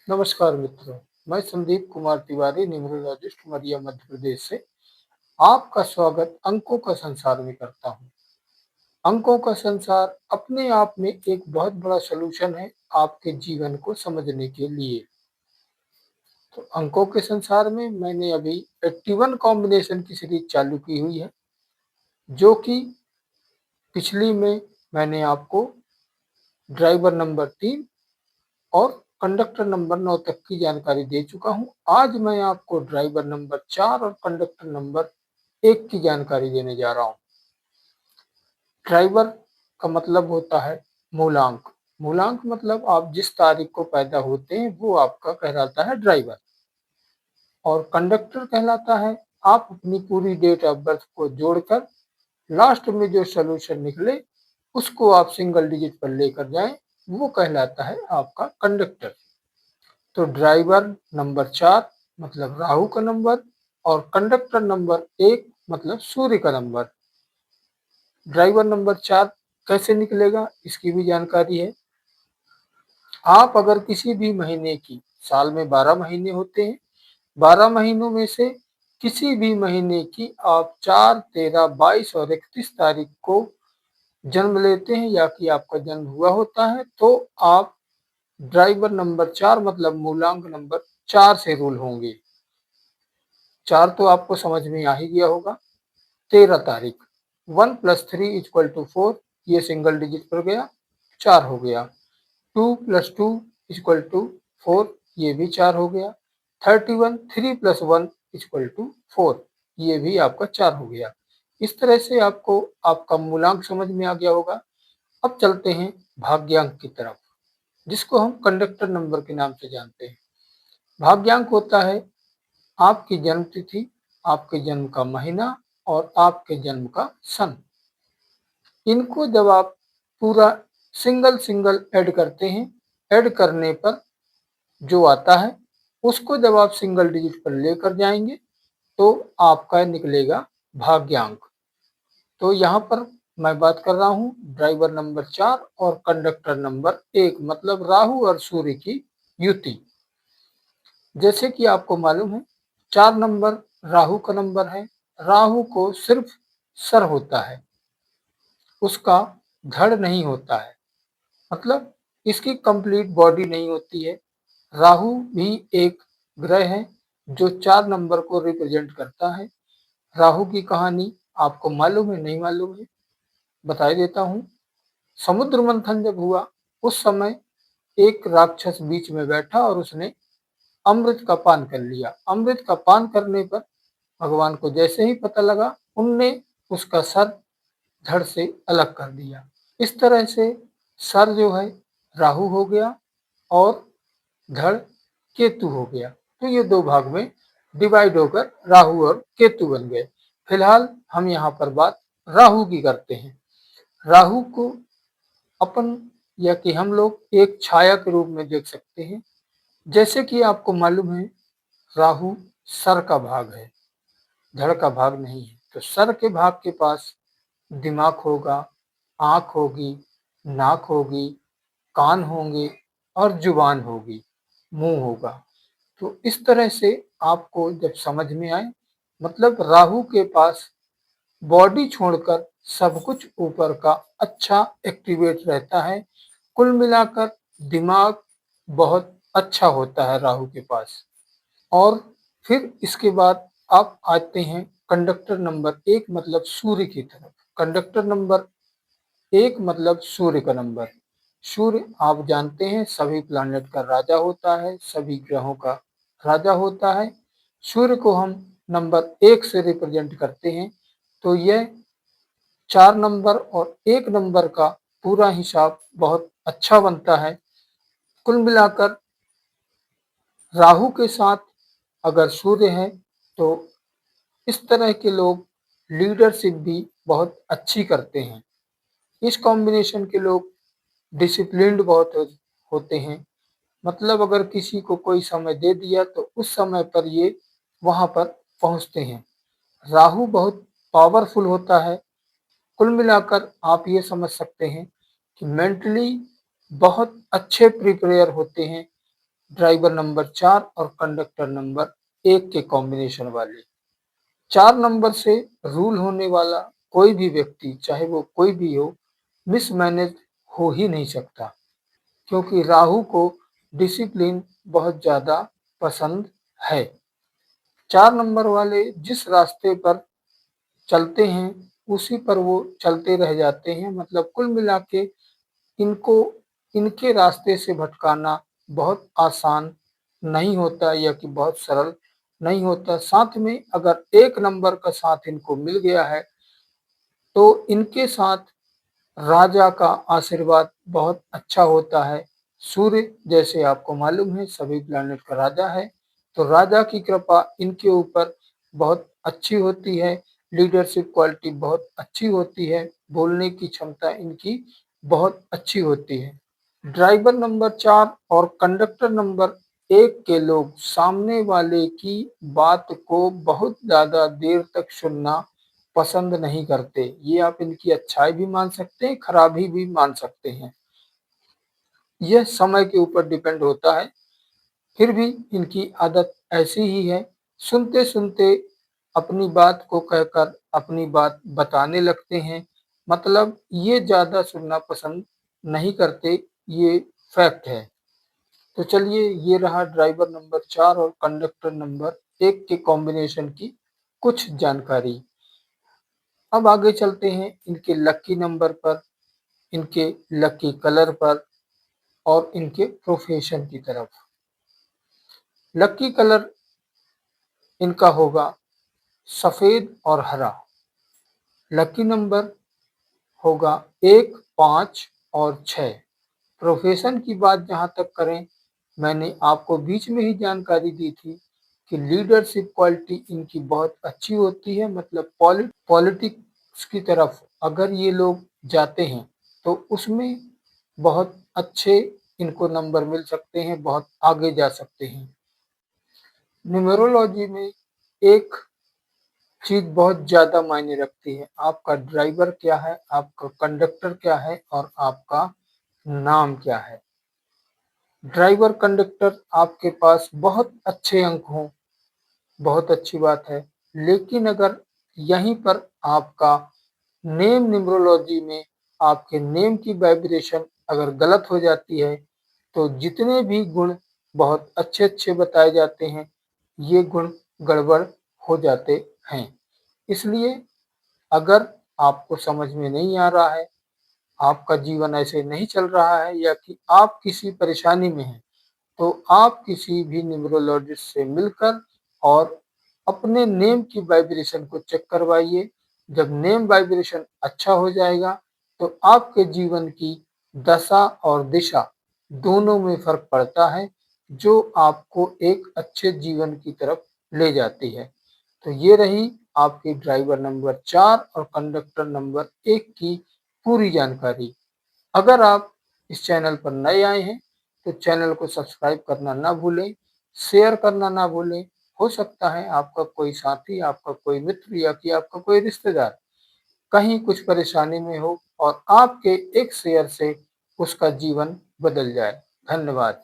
नमस्कार मित्रों, मैं संदीप कुमार तिवारी न्यूमरोलॉजिस्ट उमरिया मध्य प्रदेश से आपका स्वागत अंकों का संसार में करता हूँ। अंकों का संसार अपने आप में एक बहुत बड़ा सलूशन है आपके जीवन को समझने के लिए। तो अंकों के संसार में मैंने अभी 81 कॉम्बिनेशन की सीरीज चालू की हुई है, जो कि पिछली में मैंने आपको ड्राइवर नंबर 3 और कंडक्टर नंबर 9 तक की जानकारी दे चुका हूं। आज मैं आपको ड्राइवर नंबर 4 और कंडक्टर नंबर 1 की जानकारी देने जा रहा हूं। ड्राइवर का मतलब होता है मूलांक। मूलांक मतलब आप जिस तारीख को पैदा होते हैं वो आपका कहलाता है ड्राइवर। और कंडक्टर कहलाता है आप अपनी पूरी डेट ऑफ बर्थ को जोड़कर लास्ट में जो सोल्यूशन निकले उसको आप सिंगल डिजिट पर लेकर जाएं, वो कहलाता है आपका कंडक्टर। तो ड्राइवर नंबर 4 मतलब राहु का नंबर और कंडक्टर नंबर 1 मतलब सूर्य का नंबर। ड्राइवर नंबर 4 कैसे निकलेगा इसकी भी जानकारी है। आप अगर किसी भी महीने की, साल में 12 महीने होते हैं, 12 महीनों में से किसी भी महीने की आप 4, 13, 22 और 31 तारीख को जन्म लेते हैं या कि आपका जन्म हुआ होता है, तो आप ड्राइवर नंबर 4 मतलब मूलांक नंबर 4 से रूल होंगे। 4 तो आपको समझ में आ ही गया होगा। 13 तारीख 1 + 3 = 4, ये सिंगल डिजिट पर गया, 4 हो गया। 2 + 2 = 4, ये भी 4 हो गया। 31 3 + 1 = 4, ये भी आपका 4 हो गया। इस तरह से आपको आपका मूलांक समझ में आ गया होगा। अब चलते हैं भाग्यांक की तरफ, जिसको हम कंडक्टर नंबर के नाम से जानते हैं। भाग्यांक होता है आपकी जन्म तिथि, आपके जन्म का महीना और आपके जन्म का सन। इनको जब आप पूरा सिंगल सिंगल ऐड करते हैं, ऐड करने पर जो आता है उसको जब आप सिंगल डिजिट पर लेकर जाएंगे तो आपका निकलेगा भाग्यांक। तो यहाँ पर मैं बात कर रहा हूँ ड्राइवर नंबर 4 और कंडक्टर नंबर 1 मतलब राहु और सूर्य की युति। जैसे कि आपको मालूम है 4 नंबर राहु का नंबर है। राहु को सिर्फ सर होता है, उसका धड़ नहीं होता है, मतलब इसकी कंप्लीट बॉडी नहीं होती है। राहु भी एक ग्रह है जो 4 नंबर को रिप्रेजेंट करता है। राहु की कहानी आपको मालूम है, नहीं मालूम है? बता देता हूँ। समुद्र मंथन जब हुआ उस समय एक राक्षस बीच में बैठा और उसने अमृत का पान कर लिया। अमृत का पान करने पर भगवान को जैसे ही पता लगा, उनने उसका सर धड़ से अलग कर दिया। इस तरह से सर जो है राहु हो गया और धड़ केतु हो गया। तो ये दो भाग में डिवाइड होकर राहु और केतु बन गए। फिलहाल हम यहाँ पर बात राहु की करते हैं। राहु को अपन या कि हम लोग एक छाया के रूप में देख सकते हैं। जैसे कि आपको मालूम है राहु सर का भाग है, धड़ का भाग नहीं है। तो सर के भाग के पास दिमाग होगा, आंख होगी, नाक होगी, कान होंगे और जुबान होगी, मुंह होगा। तो इस तरह से आपको जब समझ में आए, मतलब राहु के पास बॉडी छोड़कर सब कुछ ऊपर का अच्छा एक्टिवेट रहता है। कुल मिलाकर दिमाग बहुत अच्छा होता है राहु के पास। और फिर इसके बाद आप आते हैं कंडक्टर नंबर 1 मतलब सूर्य की तरफ। कंडक्टर नंबर 1 मतलब सूर्य का नंबर। सूर्य आप जानते हैं सभी प्लैनेट का राजा होता है, सभी ग्रहों का राजा होता है। सूर्य को हम नंबर 1 से रिप्रेजेंट करते हैं। तो यह 4 नंबर और 1 नंबर का पूरा हिसाब बहुत अच्छा बनता है। कुल मिलाकर राहु के साथ अगर सूर्य है तो इस तरह के लोग लीडरशिप भी बहुत अच्छी करते हैं। इस कॉम्बिनेशन के लोग डिसिप्लिन्ड बहुत होते हैं। मतलब अगर किसी को कोई समय दे दिया तो उस समय पर ये वहाँ पर पहुँचते हैं। राहु बहुत पावरफुल होता है। कुल मिलाकर आप ये समझ सकते हैं कि मेंटली बहुत अच्छे प्रिपेयर होते हैं। ड्राइवर नंबर 4 और कंडक्टर नंबर 1 के कॉम्बिनेशन वाले। 4 नंबर से रूल होने वाला कोई भी व्यक्ति, चाहे वो कोई भी हो, मिसमैनेज हो ही नहीं सकता, क्योंकि राहु को डिसिप्लिन बहुत ज़्यादा पसंद है। 4 नंबर वाले जिस रास्ते पर चलते हैं, उसी पर वो चलते रह जाते हैं। मतलब कुल मिला के इनको इनके रास्ते से भटकाना बहुत आसान नहीं होता, या कि बहुत सरल नहीं होता। साथ में अगर 1 नंबर का साथ इनको मिल गया है, तो इनके साथ राजा का आशीर्वाद बहुत अच्छा होता है। सूर्य, जैसे आपको मालूम है, सभी प्लैनेट का राजा है, तो राजा की कृपा इनके ऊपर बहुत अच्छी होती है। लीडरशिप क्वालिटी बहुत अच्छी होती है, बोलने की क्षमता इनकी बहुत अच्छी होती है। ड्राइवर नंबर 4 और कंडक्टर नंबर 1 के लोग सामने वाले की बात को बहुत ज़्यादा देर तक सुनना पसंद नहीं करते। ये आप इनकी अच्छाई भी मान सकते हैं, खराबी भी मान सकते हैं। यह समय के ऊपर डिपेंड होता है, फिर भी इनकी आदत ऐसी ही है। सुनते-सुनते अपनी बात को कहकर अपनी बात बताने लगते हैं। मतलब ये ज़्यादा सुनना पसंद नहीं करते, ये फैक्ट है। तो चलिए, ये रहा ड्राइवर नंबर 4 और कंडक्टर नंबर 1 के कॉम्बिनेशन की कुछ जानकारी। अब आगे चलते हैं इनके लकी नंबर पर, इनके लकी कलर पर और इनके प्रोफेशन की तरफ। लकी कलर इनका होगा सफेद और हरा। लकी नंबर होगा 1, 5 और 6। प्रोफेशन की बात जहाँ तक करें, मैंने आपको बीच में ही जानकारी दी थी कि लीडरशिप क्वालिटी इनकी बहुत अच्छी होती है। मतलब पॉलिटिक्स की तरफ अगर ये लोग जाते हैं, तो उसमें बहुत अच्छे इनको नंबर मिल सकते हैं, बहुत आगे जा सकते हैं। न्यूमेरोलॉजी में एक चीज़ बहुत ज़्यादा मायने रखती है। आपका ड्राइवर क्या है, आपका कंडक्टर क्या है और आपका नाम क्या है। ड्राइवर कंडक्टर आपके पास बहुत अच्छे अंक हों, बहुत अच्छी बात है, लेकिन अगर यहीं पर आपका नेम न्यूमरोलॉजी में आपके नेम की वाइब्रेशन अगर गलत हो जाती है, तो जितने भी गुण बहुत अच्छे-अच्छे बताए जाते हैं, ये गुण गड़बड़ हो जाते हैं। इसलिए अगर आपको समझ में नहीं आ रहा है, आपका जीवन ऐसे नहीं चल रहा है, या कि आप किसी परेशानी में हैं, तो आप किसी भी न्यूमरोलॉजिस्ट से मिलकर और अपने नेम की वाइब्रेशन को चेक करवाइए। जब नेम वाइब्रेशन अच्छा हो जाएगा, तो आपके जीवन की दशा और दिशा दोनों में फ़र्क पड़ता है, जो आपको एक अच्छे जीवन की तरफ ले जाती है। तो ये रही आपकी ड्राइवर नंबर 4 और कंडक्टर नंबर 1 की पूरी जानकारी। अगर आप इस चैनल पर नए आए हैं, तो चैनल को सब्सक्राइब करना ना भूलें, शेयर करना ना भूलें। हो सकता है आपका कोई साथी, आपका कोई मित्र या कि आपका कोई रिश्तेदार कहीं कुछ परेशानी में हो और आपके एक शेयर से उसका जीवन बदल जाए। धन्यवाद।